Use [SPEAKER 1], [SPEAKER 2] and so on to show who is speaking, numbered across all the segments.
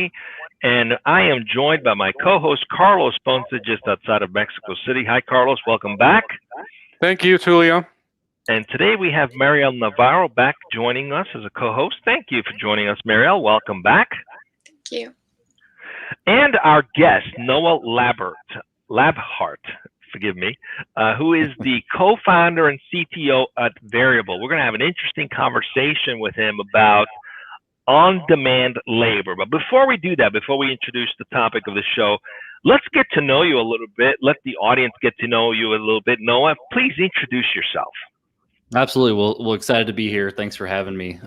[SPEAKER 1] 2020. And I am joined by my co-host, Carlos Ponce, just outside of Mexico City. Hi, Carlos. Welcome back.
[SPEAKER 2] Thank you, Tulio.
[SPEAKER 1] And today we have Mariel Navarro back joining us as a co-host. Thank you for joining us, Mariel. Welcome back.
[SPEAKER 3] Thank you.
[SPEAKER 1] And our guest, Noah Labhart, forgive me, who is the co-founder and CTO at Veryable. We're going to have an interesting conversation with him about on-demand labor. But before we do that, before we introduce the topic of the show, let's get to know you a little bit. Let the audience get to know you a little bit. Noah, please introduce yourself.
[SPEAKER 4] Absolutely. Well, excited to be here. Thanks for having me.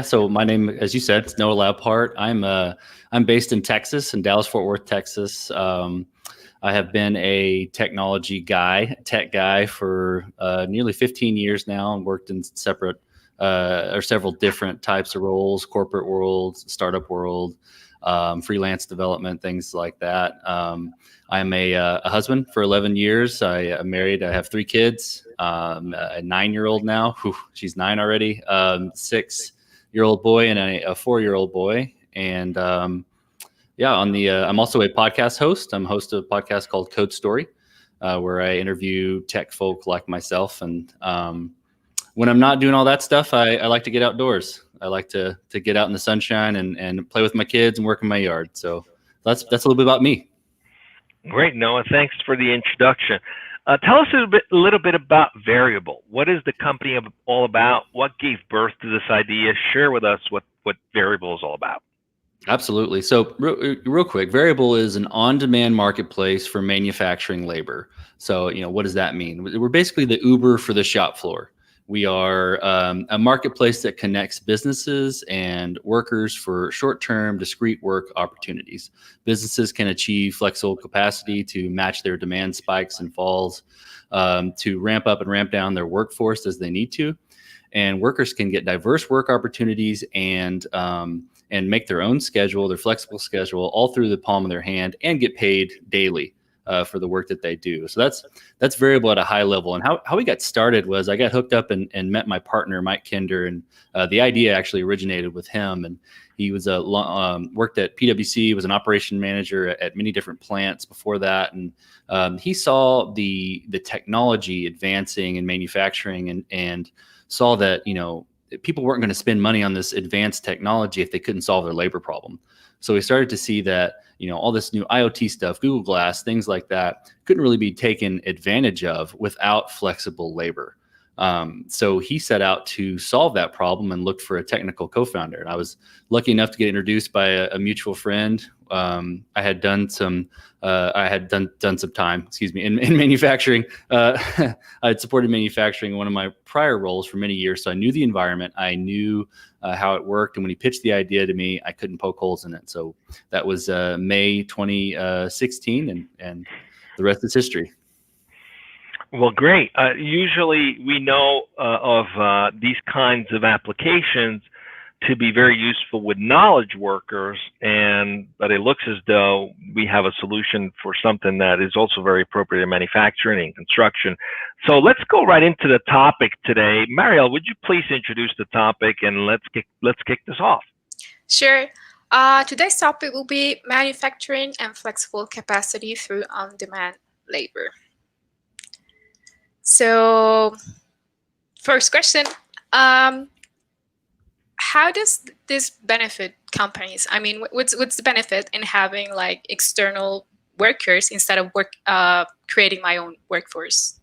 [SPEAKER 4] So my name, as you said, is Noah Labhart. I'm based in Texas, in Dallas-Fort Worth, Texas. I have been a tech guy for nearly 15 years now, and worked in several different types of roles: corporate world, startup world, freelance development, things like that. I'm a husband for 11 years. I'm married. I have 3 kids, a 9-year-old now. She's 9 already. 6-year-old boy and a 4-year-old boy. And I'm also a podcast host. I'm host of a podcast called Code Story, where I interview tech folk like myself. And when I'm not doing all that stuff, I like to get outdoors. I like to get out in the sunshine and play with my kids and work in my yard. So that's a little bit about me.
[SPEAKER 1] Great, Noah. Thanks for the introduction. Tell us a little bit about Veryable. What is the company all about? What gave birth to this idea? Share with us what Veryable is all about.
[SPEAKER 4] Absolutely. So real quick, Veryable is an on-demand marketplace for manufacturing labor. So, what does that mean? We're basically the Uber for the shop floor. We are a marketplace that connects businesses and workers for short-term, discrete work opportunities. Businesses can achieve flexible capacity to match their demand spikes and falls, to ramp up and ramp down their workforce as they need to. And workers can get diverse work opportunities and make their own schedule, their flexible schedule, all through the palm of their hand, and get paid daily for the work that they do. So that's Veryable at a high level. And how we got started was I got hooked up and met my partner, Mike Kinder, and the idea actually originated with him. And he was worked at PwC, was an operation manager at many different plants before that. And he saw the technology advancing in manufacturing and saw that, people weren't going to spend money on this advanced technology if they couldn't solve their labor problem. So we started to see that, all this new IoT stuff, Google Glass, things like that, couldn't really be taken advantage of without flexible labor. So he set out to solve that problem and looked for a technical co-founder. And I was lucky enough to get introduced by a mutual friend. I had done some time, in manufacturing. I had supported manufacturing in one of my prior roles for many years. So I knew the environment. I knew how it worked. And when he pitched the idea to me, I couldn't poke holes in it. So that was May 2016, and the rest is history.
[SPEAKER 1] Well, great. Usually we know of these kinds of applications to be very useful with knowledge workers, but it looks as though we have a solution for something that is also very appropriate in manufacturing and construction. So let's go right into the topic today. Mariel, would you please introduce the topic, and let's kick this off?
[SPEAKER 3] Sure. Today's topic will be manufacturing and flexible capacity through on-demand labor. So, first question, how does this benefit companies? I mean, what's the benefit in having external workers instead of creating my own workforce?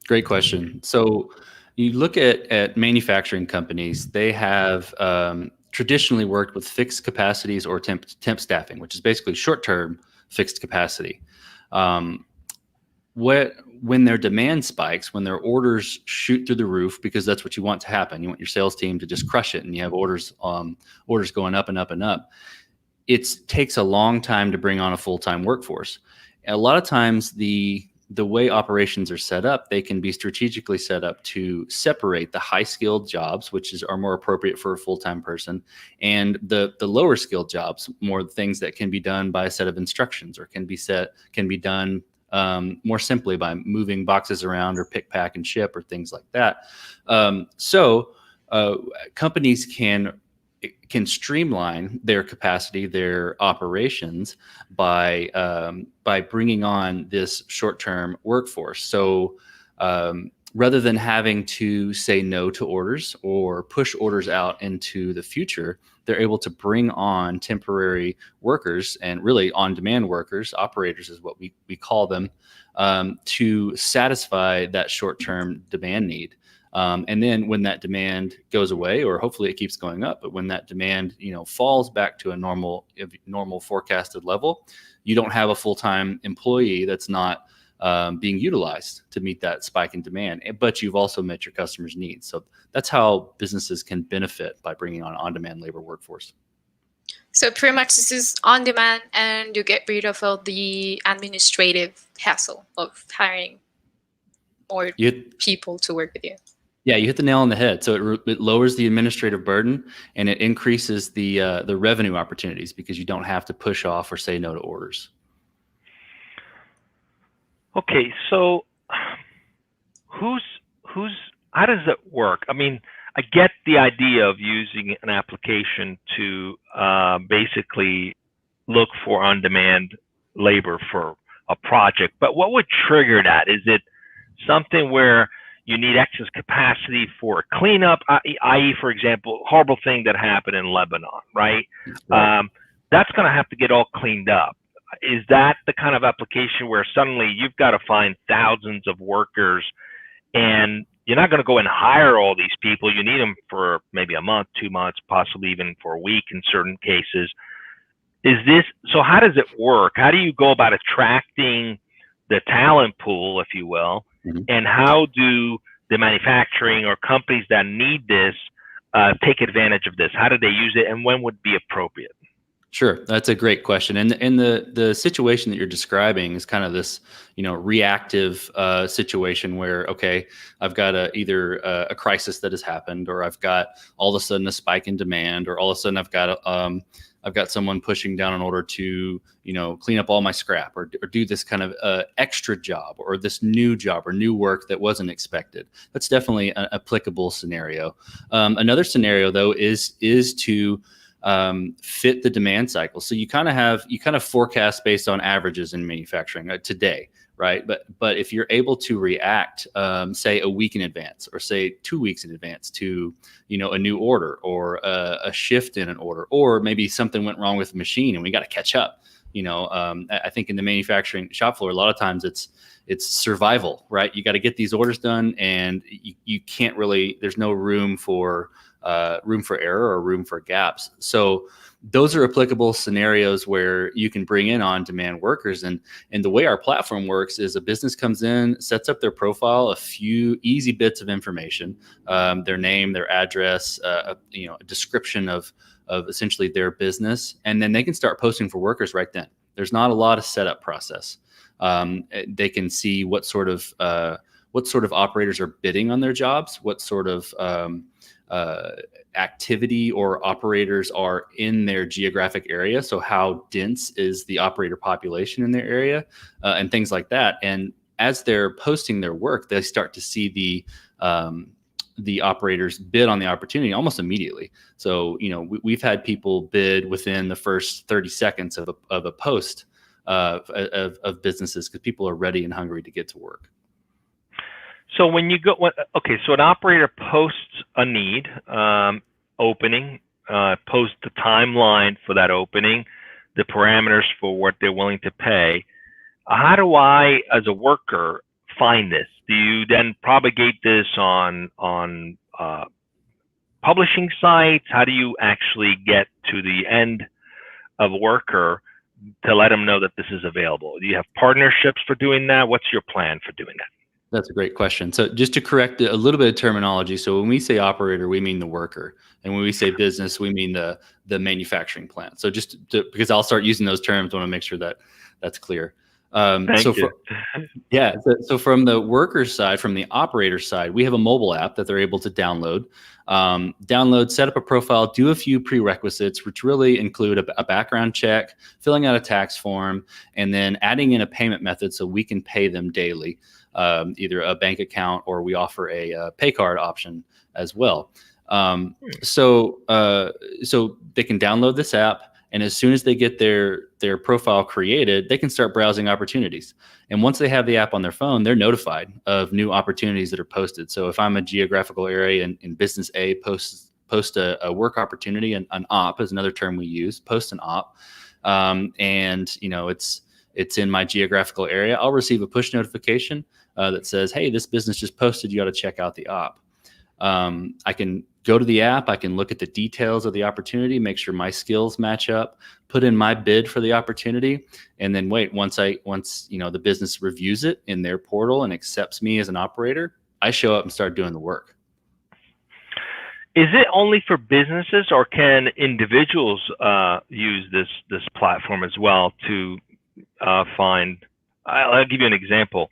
[SPEAKER 4] Great question. So you look at manufacturing companies, they have traditionally worked with fixed capacities or temp staffing, which is basically short-term fixed capacity. When their demand spikes, when their orders shoot through the roof, because that's what you want to happen. You want your sales team to just crush it, and you have orders going up and up and up. It takes a long time to bring on a full-time workforce. And a lot of times the way operations are set up, they can be strategically set up to separate the high-skilled jobs, which are more appropriate for a full-time person, and the lower-skilled jobs, more things that can be done by a set of instructions, or can be done more simply by moving boxes around, or pick, pack, and ship, or things like that. So companies can can streamline their capacity, their operations by bringing on this short-term workforce. So rather than having to say no to orders or push orders out into the future, they're able to bring on temporary workers and really on-demand workers, operators is what we call them, to satisfy that short-term demand need. And then when that demand goes away, or hopefully it keeps going up, but when that demand, falls back to a normal forecasted level, you don't have a full-time employee that's not being utilized to meet that spike in demand, but you've also met your customers' needs. So that's how businesses can benefit by bringing on-demand labor workforce.
[SPEAKER 3] So pretty much this is on demand, and you get rid of all the administrative hassle of hiring more people to work with you.
[SPEAKER 4] Yeah, you hit the nail on the head. So it lowers the administrative burden, and it increases the revenue opportunities because you don't have to push off or say no to orders.
[SPEAKER 1] Okay, so how does it work? I mean, I get the idea of using an application to basically look for on-demand labor for a project, but what would trigger that? Is it something where you need excess capacity for a cleanup, i.e., for example, horrible thing that happened in Lebanon, right? That's going to have to get all cleaned up. Is that the kind of application where suddenly you've got to find thousands of workers, and you're not going to go and hire all these people? You need them for maybe a month, 2 months, possibly even for a week in certain cases. So how does it work? How do you go about attracting the talent pool, if you will? Mm-hmm. And how do the manufacturing or companies that need this take advantage of this? How do they use it, and when would be appropriate?
[SPEAKER 4] Sure, that's a great question, and the situation that you're describing is kind of this, reactive situation where, okay, I've got either a crisis that has happened, or I've got all of a sudden a spike in demand, or all of a sudden I've got someone pushing down an order to clean up all my scrap, or do this kind of extra job, or this new job or new work that wasn't expected. That's definitely an applicable scenario. Another scenario though is to fit the demand cycle. So you kind of forecast based on averages in manufacturing today, right? But if you're able to react, say a week in advance, or say 2 weeks in advance to, a new order, or a shift in an order, or maybe something went wrong with the machine and we got to catch up. I think in the manufacturing shop floor, a lot of times it's survival, right? You got to get these orders done, and you can't really, there's no room for error or room for gaps. So those are applicable scenarios where you can bring in on-demand workers. And the way our platform works is a business comes in, sets up their profile, a few easy bits of information, their name, their address, a description of essentially their business, and then they can start posting for workers right then. There's not a lot of setup process. They can see what sort of operators are bidding on their jobs, what sort of activity or operators are in their geographic area. So how dense is the operator population in their area, and things like that. And as they're posting their work, they start to see the operators bid on the opportunity almost immediately. So, we've had people bid within the first 30 seconds of a post of businesses, because people are ready and hungry to get to work.
[SPEAKER 1] So when you go, so an operator posts a need, opening, posts the timeline for that opening, the parameters for what they're willing to pay. How do I, as a worker, find this? Do you then propagate this on publishing sites? How do you actually get to the end of a worker to let them know that this is available? Do you have partnerships for doing that? What's your plan for doing that?
[SPEAKER 4] That's a great question. So just to correct a little bit of terminology. So when we say operator, we mean the worker. And when we say business, we mean the manufacturing plant. So because I'll start using those terms, I want to make sure that that's clear.
[SPEAKER 1] Thank you.
[SPEAKER 4] So from the worker side, from the operator side, we have a mobile app that they're able to download, set up a profile, do a few prerequisites, which really include a background check, filling out a tax form, and then adding in a payment method so we can pay them daily, either a bank account, or we offer a pay card option as well. So they can download this app, and as soon as they get their profile created, they can start browsing opportunities. And once they have the app on their phone, they're notified of new opportunities that are posted. So if I'm a geographical area in business A, post a work opportunity, and an op is another term we use, post an op, and it's in my geographical area, I'll receive a push notification that says, hey, this business just posted, you got to check out the op. I can go to the app, I can look at the details of the opportunity, make sure my skills match up, put in my bid for the opportunity, and then wait. Once the business reviews it in their portal and accepts me as an operator, I show up and start doing the work.
[SPEAKER 1] Is it only for businesses, or can individuals use this platform as well to find? I'll give you an example.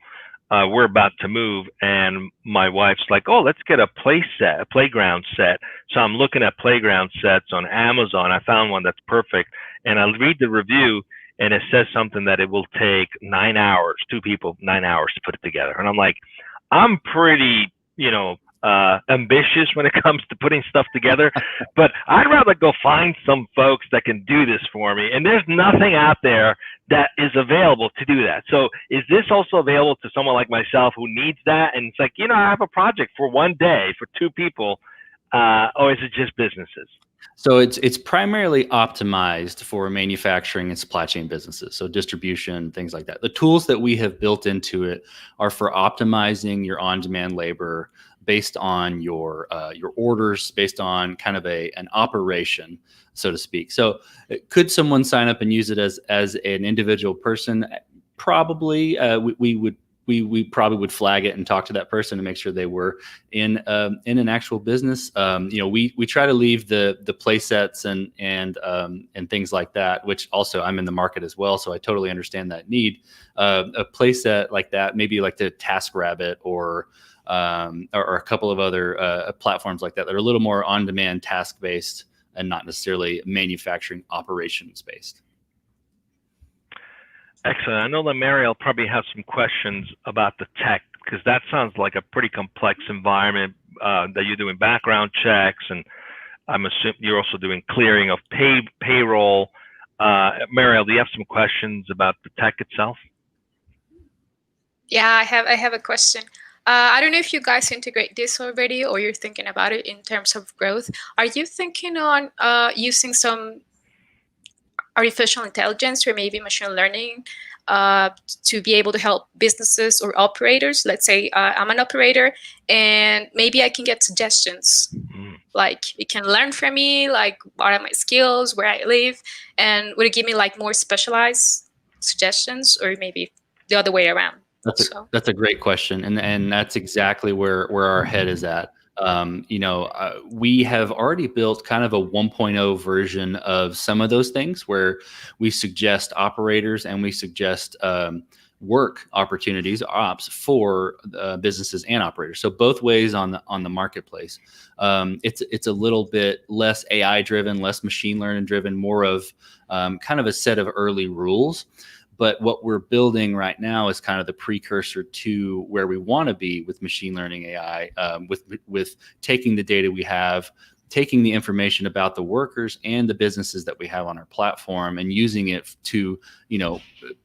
[SPEAKER 1] We're about to move, and my wife's like, "Oh, let's get a playground set." So I'm looking at playground sets on Amazon. I found one that's perfect, and I read the review, and it says something that it will take 9 hours, 2 people, 9 hours to put it together. And I'm like, I'm pretty, ambitious when it comes to putting stuff together, but I'd rather go find some folks that can do this for me. And there's nothing out there that is available to do that. So is this also available to someone like myself who needs that? And it's like, I have a project for one day for 2 people, or is it just businesses?
[SPEAKER 4] So it's primarily optimized for manufacturing and supply chain businesses, so distribution, things like that. The tools that we have built into it are for optimizing your on-demand labor based on your orders, based on kind of an operation, so to speak. So could someone sign up and use it as an individual person? Probably. We probably would flag it and talk to that person to make sure they were in an actual business. We try to leave the play sets and things like that, which also I'm in the market as well, so I totally understand that need. A play set like that, maybe like the TaskRabbit or a couple of other platforms like that are a little more on-demand, task-based, and not necessarily manufacturing operations-based.
[SPEAKER 1] Excellent. I know that Mary will probably have some questions about the tech, because that sounds like a pretty complex environment that you're doing background checks, and I'm assuming you're also doing clearing of payroll. Mariel, do you have some questions about the tech itself?
[SPEAKER 3] Yeah, I have a question. I don't know if you guys integrate this already, or you're thinking about it in terms of growth. Are you thinking on using some artificial intelligence or maybe machine learning to be able to help businesses or operators? Let's say I'm an operator, and maybe I can get suggestions. Like, it can learn from me, like what are my skills, where I live, and would it give me like more specialized suggestions, or maybe the other way around?
[SPEAKER 4] That's a great question, and that's exactly where our head is at. We have already built kind of a 1.0 version of some of those things, where we suggest operators and we suggest work opportunities, ops, for businesses and operators. So both ways on the marketplace. It's a little bit less AI driven, less machine learning driven, more of kind of a set of early rules. But what we're building right now is kind of the precursor to where we want to be with machine learning AI, with taking the data we have, taking the information about the workers and the businesses that we have on our platform, and using it to,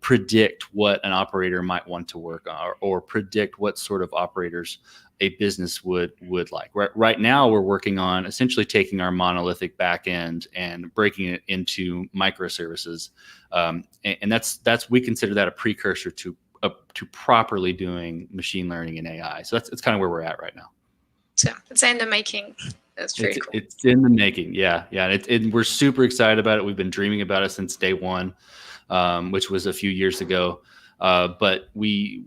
[SPEAKER 4] predict what an operator might want to work on, or predict what sort of operators a business would like. Right now, we're working on essentially taking our monolithic backend and breaking it into microservices, and that's we consider that a precursor to properly doing machine learning and AI. So that's kind of where we're at right now.
[SPEAKER 3] So it's in the making. That's pretty cool. It's
[SPEAKER 4] in the making. Yeah. We're super excited about it. We've been dreaming about it since day one, which was a few years ago. But we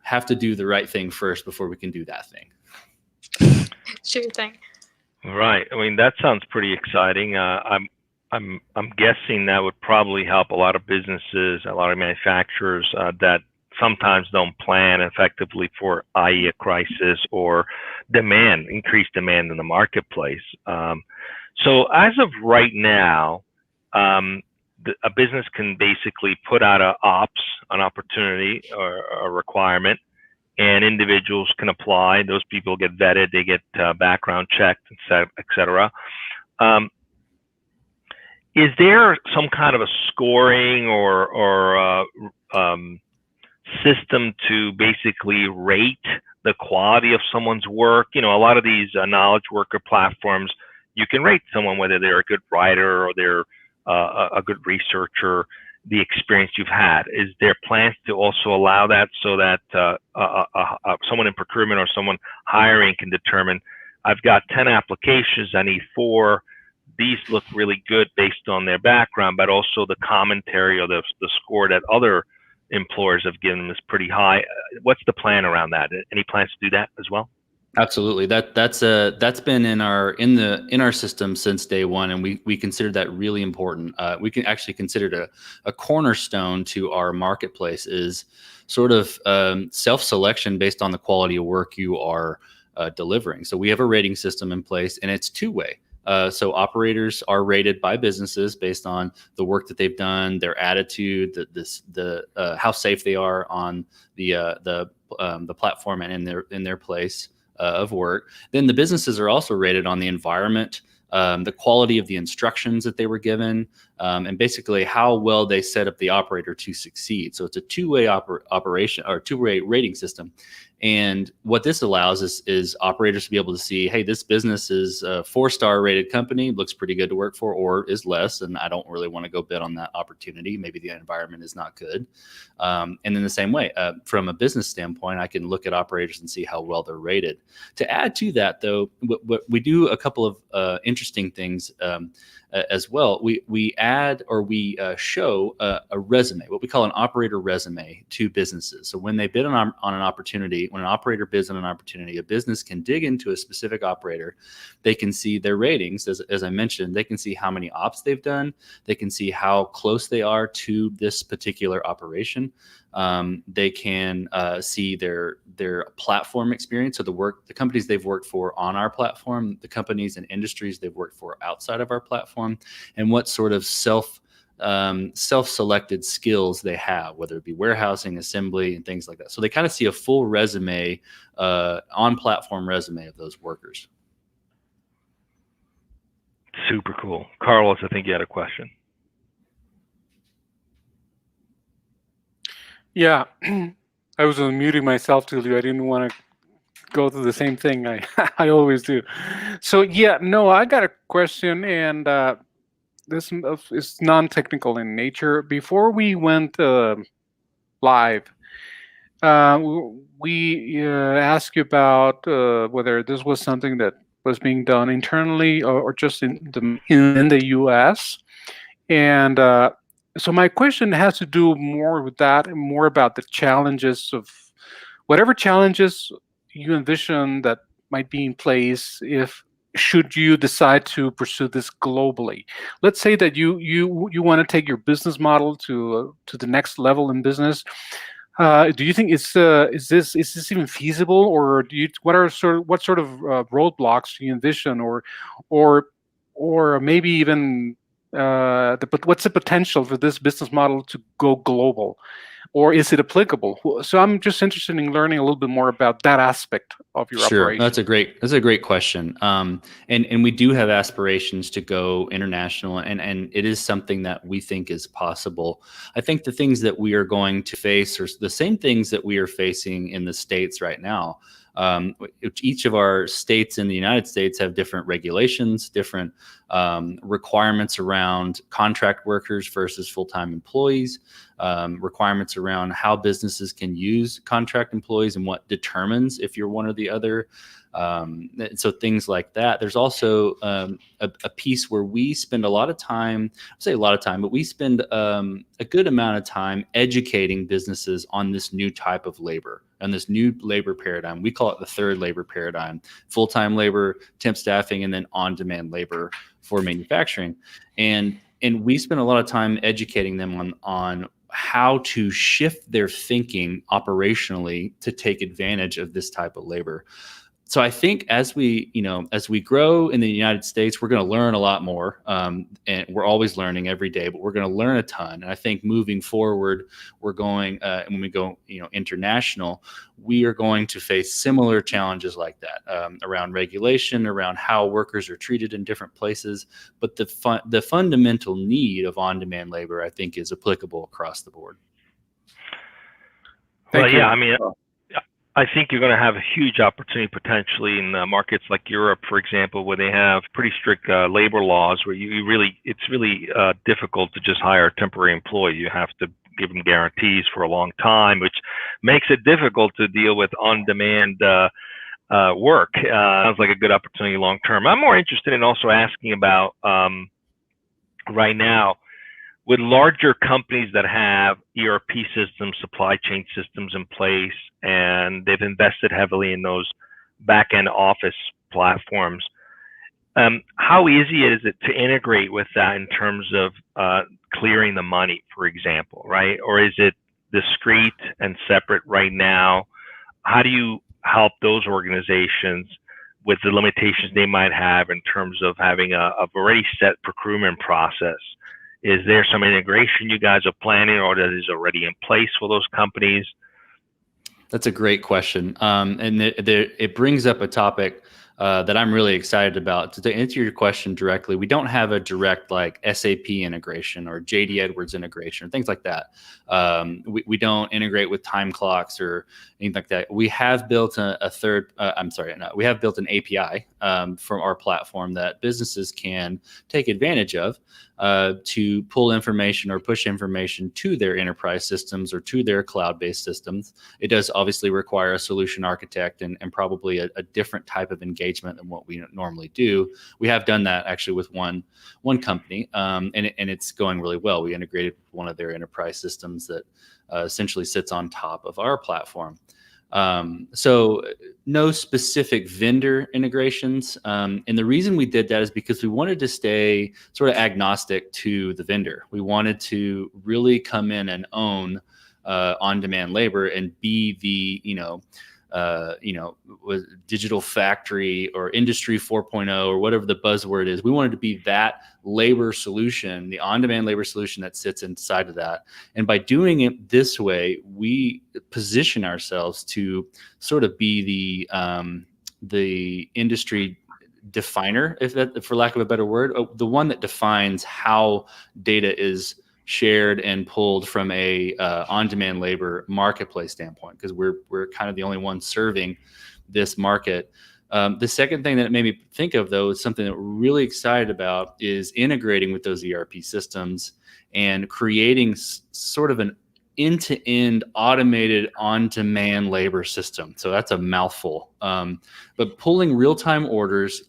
[SPEAKER 4] have to do the right thing first before we can do that thing.
[SPEAKER 3] Sure thing.
[SPEAKER 1] Right. I mean, that sounds pretty exciting. I'm guessing that would probably help a lot of businesses, a lot of manufacturers that sometimes don't plan effectively for, i.e., a crisis or increased demand in the marketplace. So as of right now, a business can basically put out an opportunity or a requirement, and individuals can apply. Those people get vetted, they get background checked, et cetera. Is there some kind of a scoring or system to basically rate the quality of someone's work? You know, a lot of these knowledge worker platforms, you can rate someone whether they're a good writer or they're a good researcher, the experience you've had. Is there plans to also allow that so that someone in procurement or someone hiring can determine, I've got 10 applications, I need 4. These look really good based on their background, but also the commentary or the score that other employers have given them is pretty high. What's the plan around that? Any plans to do that as well?
[SPEAKER 4] Absolutely. That's been in our system since day one, and we consider that really important. We can actually consider it a cornerstone to our marketplace is sort of self-selection based on the quality of work you are delivering. So we have a rating system in place, and it's two-way. So operators are rated by businesses based on the work that they've done, their attitude, how safe they are on the platform and in their place of work. Then the businesses are also rated on the environment, the quality of the instructions that they were given, and basically how well they set up the operator to succeed. So it's a two-way operation or two-way rating system. And what this allows is operators to be able to see, hey, this business is a 4-star rated company, looks pretty good to work for, or is less, and I don't really want to go bid on that opportunity. Maybe the environment is not good. And in the same way, from a business standpoint, I can look at operators and see how well they're rated. To add to that, though, we do a couple of interesting things as well. We add or we show a resume, what we call an operator resume, to businesses. So when they bid on an opportunity, when an operator bids on an opportunity, a business can dig into a specific operator. They can see their ratings, as I mentioned. They can see how many ops they've done. They can see how close they are to this particular operation. They can see their platform experience, so the companies they've worked for on our platform, the companies and industries they've worked for outside of our platform, and what sort of self-selected skills they have, whether it be warehousing, assembly, and things like that. So they kind of see a full resume, on-platform resume of those workers.
[SPEAKER 1] Super cool. Carlos, I think you had a question.
[SPEAKER 2] Yeah, I was muting myself, Tulio. I didn't want to go through the same thing I always do. So yeah, no, I got a question, and this is non-technical in nature. Before we went live, we asked you about whether this was something that was being done internally or just in the U.S. And so my question has to do more with that, and more about the challenges of whatever challenges you envision that might be in place should you decide to pursue this globally. Let's say that you want to take your business model to the next level in business. Do you think is this even feasible, or what sort of roadblocks do you envision, or maybe even what's the potential for this business model to go global, or is it applicable? So I'm just interested in learning a little bit more about that aspect of your operation.
[SPEAKER 4] That's a great question. And we do have aspirations to go international, and it is something that we think is possible. I think the things that we are going to face are the same things that we are facing in the States right now. Each of our states in the United States have different regulations, different requirements around contract workers versus full-time employees, requirements around how businesses can use contract employees and what determines if you're one or the other. So things like that. There's also a piece where we spend a lot of time, but we spend a good amount of time educating businesses on this new type of labor and this new labor paradigm. We call it the third labor paradigm: full-time labor, temp staffing, and then on-demand labor for manufacturing. And we spend a lot of time educating them on how to shift their thinking operationally to take advantage of this type of labor. So I think as we grow in the United States, we're going to learn a lot more, and we're always learning every day. But we're going to learn a ton. And I think moving forward, we're going when we go international, we are going to face similar challenges like that around regulation, around how workers are treated in different places. But the fundamental need of on-demand labor, I think, is applicable across the board.
[SPEAKER 1] Well, yeah, I mean, I think you're going to have a huge opportunity potentially in markets like Europe, for example, where they have pretty strict labor laws, where it's really difficult to just hire a temporary employee. You have to give them guarantees for a long time, which makes it difficult to deal with on-demand work. Sounds like a good opportunity long term. I'm more interested in also asking about right now, with larger companies that have ERP systems, supply chain systems in place, and they've invested heavily in those back-end office platforms, how easy is it to integrate with that in terms of clearing the money, for example, right? Or is it discrete and separate right now? How do you help those organizations with the limitations they might have in terms of having a already set procurement process? Is there some integration you guys are planning, or that is already in place for those companies?
[SPEAKER 4] That's a great question. And it brings up a topic that I'm really excited about. To answer your question directly, we don't have a direct like SAP integration or JD Edwards integration or things like that. We don't integrate with time clocks or anything like that. We have built we have built an API from our platform that businesses can take advantage of to pull information or push information to their enterprise systems or to their cloud-based systems. It does obviously require a solution architect and probably a different type of engagement than what we normally do. We have done that actually with one company, and it's going really well. We integrated with one of their enterprise systems that essentially sits on top of our platform. So no specific vendor integrations. And the reason we did that is because we wanted to stay sort of agnostic to the vendor. We wanted to really come in and own on-demand labor and be the, with digital factory or industry 4.0 or whatever the buzzword is. We wanted to be that labor solution, the on-demand labor solution that sits inside of that. And by doing it this way, we position ourselves to sort of be the industry definer, for lack of a better word, the one that defines how data is shared and pulled from a on-demand labor marketplace standpoint, because we're kind of the only one serving this market. The second thing that it made me think of, though, is something that we're really excited about is integrating with those ERP systems and creating sort of an end-to-end automated on-demand labor system. So that's a mouthful. But pulling real-time orders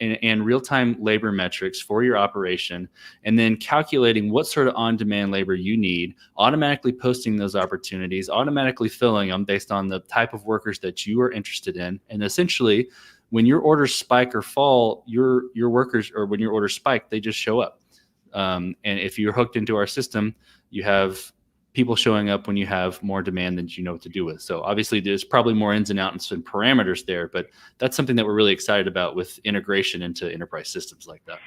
[SPEAKER 4] and real-time labor metrics for your operation, and then calculating what sort of on-demand labor you need, automatically posting those opportunities, automatically filling them based on the type of workers that you are interested in. And essentially, when your orders spike or fall, your workers, or when your orders spike, they just show up. And if you're hooked into our system, you have people showing up when you have more demand than you know what to do with. So obviously there's probably more ins and outs and parameters there, but that's something that we're really excited about with integration into enterprise systems like that.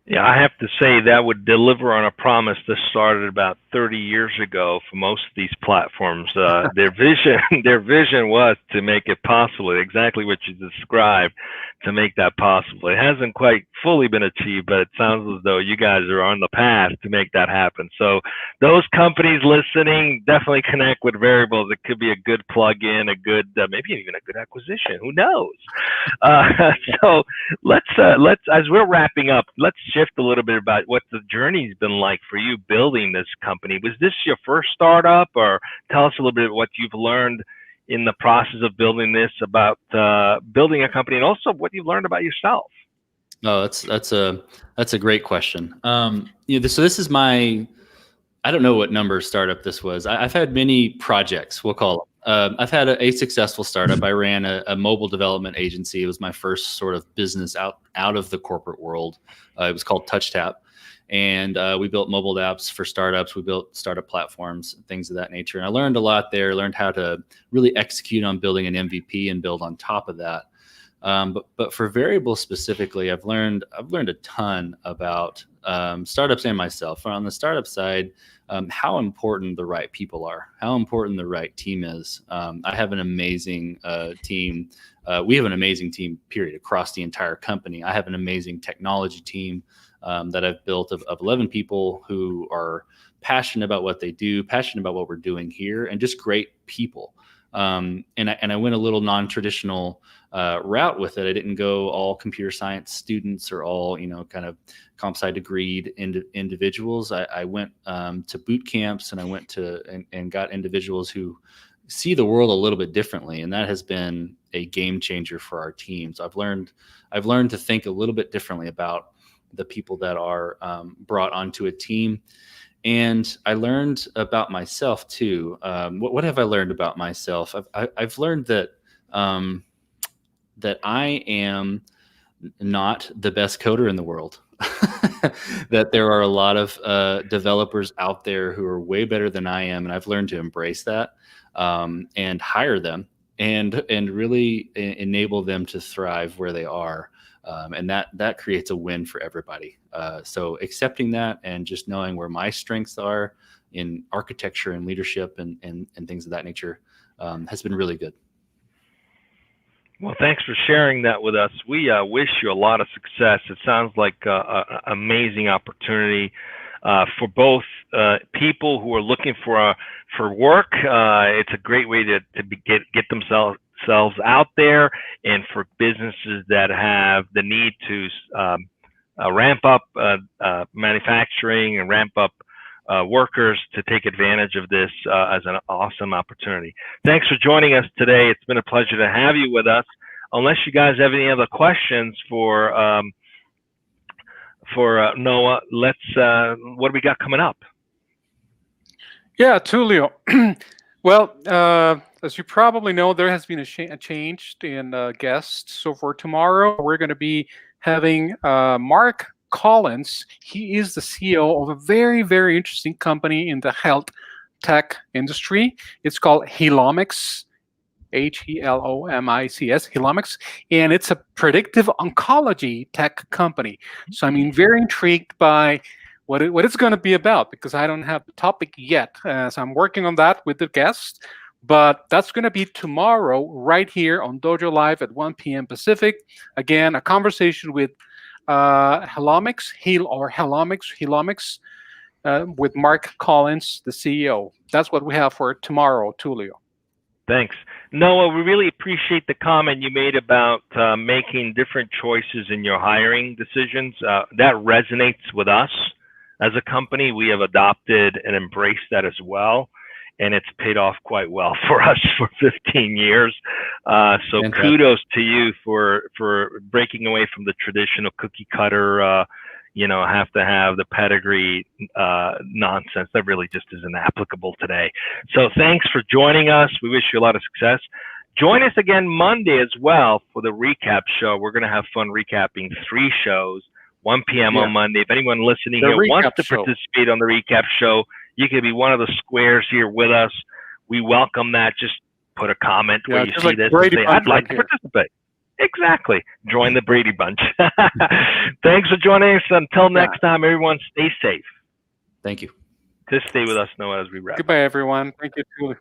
[SPEAKER 1] Yeah, I have to say that would deliver on a promise that started about 30 years ago for most of these platforms. Their vision was to make it possible, exactly what you described, to make that possible. It hasn't quite fully been achieved, but it sounds as though you guys are on the path to make that happen. So those companies listening, definitely connect with Veryable. It could be a good plug-in, a good, maybe even a good acquisition. Who knows? So let's as we're wrapping up, let's shift a little bit about what the journey's been like for you building this company. Was this your first startup, or tell us a little bit what you've learned in the process of building this, about building a company, and also what you've learned about yourself?
[SPEAKER 4] Oh, that's a great question. So this is my, I don't know what number startup this was. I've had many projects, we'll call them. I've had a successful startup. I ran a mobile development agency. It was my first sort of business out of the corporate world. It was called TouchTap. And we built mobile apps for startups. We built startup platforms, things of that nature. And I learned a lot there, learned how to really execute on building an MVP and build on top of that. But for Veryable specifically, I've learned a ton about startups and myself. On the startup side, how important the right people are, how important the right team is. I have an amazing team. We have an amazing team, period, across the entire company. I have an amazing technology team that I've built of 11 people who are passionate about what they do, passionate about what we're doing here, and just great people. And I went a little non-traditional route with it. I didn't go all computer science students or all, kind of comp sci degreed individuals. I went to boot camps, and I went to and got individuals who see the world a little bit differently, and that has been a game changer for our teams. I've learned to think a little bit differently about the people that are brought onto a team. And I learned about myself too. What have I learned about myself? I've learned that that I am not the best coder in the world. That there are a lot of developers out there who are way better than I am, and I've learned to embrace that and hire them and really enable them to thrive where they are. And that creates a win for everybody. So accepting that and just knowing where my strengths are in architecture and leadership and things of that nature has been really good.
[SPEAKER 1] Well, thanks for sharing that with us. We wish you a lot of success. It sounds like an amazing opportunity for both people who are looking for work. It's a great way to get themselves out there, and for businesses that have the need to ramp up manufacturing and ramp up workers to take advantage of this as an awesome opportunity. Thanks for joining us today. It's been a pleasure to have you with us. Unless you guys have any other questions for Noah, let's what do we got coming up?
[SPEAKER 2] Yeah, Tulio. Well, as you probably know, there has been a change in guests. So for tomorrow, we're going to be having Mark Collins. He is the CEO of a very, very interesting company in the health tech industry. It's called Helomics, Helomics, Helomics, and it's a predictive oncology tech company. So I'm very intrigued by what it's going to be about, because I don't have the topic yet. So I'm working on that with the guest. But that's going to be tomorrow right here on DojoLIVE at 1 p.m. Pacific. Again, a conversation with Helomics with Mark Collins, the CEO. That's what we have for tomorrow, Tulio.
[SPEAKER 1] Thanks. Noah, we really appreciate the comment you made about making different choices in your hiring decisions. That resonates with us as a company. We have adopted and embraced that as well, and it's paid off quite well for us for 15 years. So kudos to you for breaking away from the traditional cookie cutter, have to have the pedigree nonsense that really just isn't applicable today. So thanks for joining us. We wish you a lot of success. Join us again Monday as well for the recap show. We're going to have fun recapping 3 shows, 1 p.m. on Monday. If anyone listening here wants to participate on the recap show, you can be one of the squares here with us. We welcome that. Just put a comment where you see this and say, I'd like to participate. Exactly. Join the Brady Bunch. Thanks for joining us. Until next time, everyone, stay safe.
[SPEAKER 4] Thank you.
[SPEAKER 1] Just stay with us, Noah, as we wrap.
[SPEAKER 2] Goodbye, everyone. Thank you, Julie.